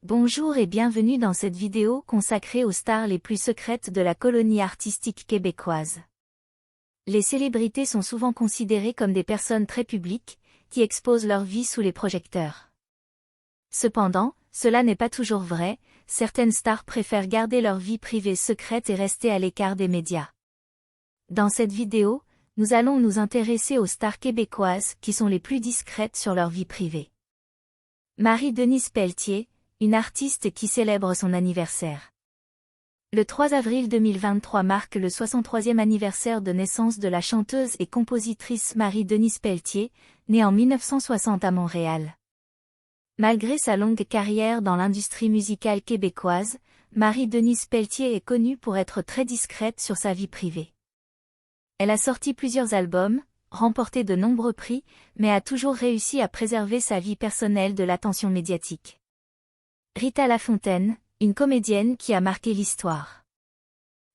Bonjour et bienvenue dans cette vidéo consacrée aux stars les plus secrètes de la colonie artistique québécoise. Les célébrités sont souvent considérées comme des personnes très publiques, qui exposent leur vie sous les projecteurs. Cependant, cela n'est pas toujours vrai, certaines stars préfèrent garder leur vie privée secrète et rester à l'écart des médias. Dans cette vidéo, nous allons nous intéresser aux stars québécoises qui sont les plus discrètes sur leur vie privée. Marie-Denise Pelletier, une artiste qui célèbre son anniversaire. Le 3 avril 2023 marque le 63e anniversaire de naissance de la chanteuse et compositrice Marie-Denise Pelletier, née en 1960 à Montréal. Malgré sa longue carrière dans l'industrie musicale québécoise, Marie-Denise Pelletier est connue pour être très discrète sur sa vie privée. Elle a sorti plusieurs albums, remporté de nombreux prix, mais a toujours réussi à préserver sa vie personnelle de l'attention médiatique. Rita Lafontaine, une comédienne qui a marqué l'histoire.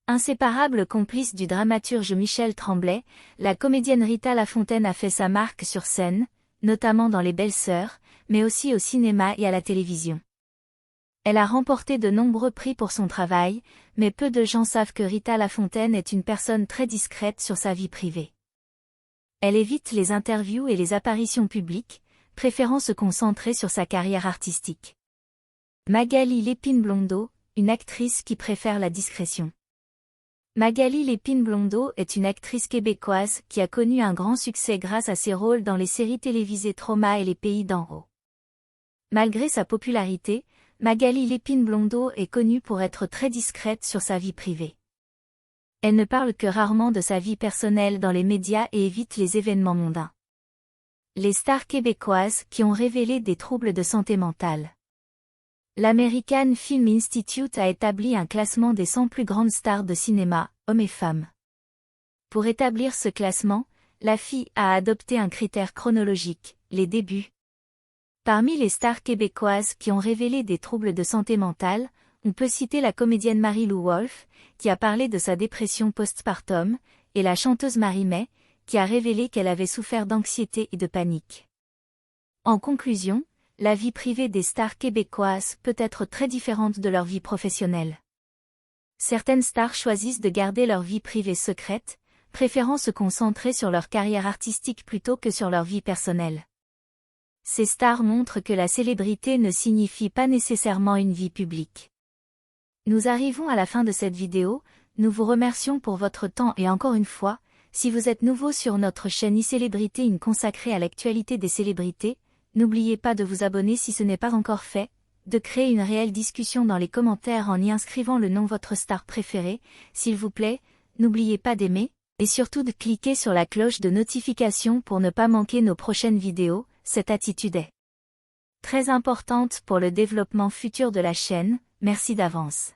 Inséparable complice du dramaturge Michel Tremblay, la comédienne Rita Lafontaine a fait sa marque sur scène, notamment dans Les Belles-Sœurs, mais aussi au cinéma et à la télévision. Elle a remporté de nombreux prix pour son travail, mais peu de gens savent que Rita Lafontaine est une personne très discrète sur sa vie privée. Elle évite les interviews et les apparitions publiques, préférant se concentrer sur sa carrière artistique. Magali Lépine-Blondeau, une actrice qui préfère la discrétion. Magali Lépine-Blondeau est une actrice québécoise qui a connu un grand succès grâce à ses rôles dans les séries télévisées Trauma et Les Pays d'en haut. Malgré sa popularité, Magali Lépine-Blondeau est connue pour être très discrète sur sa vie privée. Elle ne parle que rarement de sa vie personnelle dans les médias et évite les événements mondains. Les stars québécoises qui ont révélé des troubles de santé mentale. L'American Film Institute a établi un classement des 100 plus grandes stars de cinéma, hommes et femmes. Pour établir ce classement, la FI a adopté un critère chronologique, les débuts. Parmi les stars québécoises qui ont révélé des troubles de santé mentale, on peut citer la comédienne Marie-Lou Wolfe, qui a parlé de sa dépression postpartum, et la chanteuse Marie-May, qui a révélé qu'elle avait souffert d'anxiété et de panique. En conclusion, la vie privée des stars québécoises peut être très différente de leur vie professionnelle. Certaines stars choisissent de garder leur vie privée secrète, préférant se concentrer sur leur carrière artistique plutôt que sur leur vie personnelle. Ces stars montrent que la célébrité ne signifie pas nécessairement une vie publique. Nous arrivons à la fin de cette vidéo, nous vous remercions pour votre temps et encore une fois, si vous êtes nouveau sur notre chaîne iCélébrité consacrée à l'actualité des célébrités, n'oubliez pas de vous abonner si ce n'est pas encore fait, de créer une réelle discussion dans les commentaires en y inscrivant le nom de votre star préférée, s'il vous plaît, n'oubliez pas d'aimer, et surtout de cliquer sur la cloche de notification pour ne pas manquer nos prochaines vidéos, cette attitude est très importante pour le développement futur de la chaîne, merci d'avance.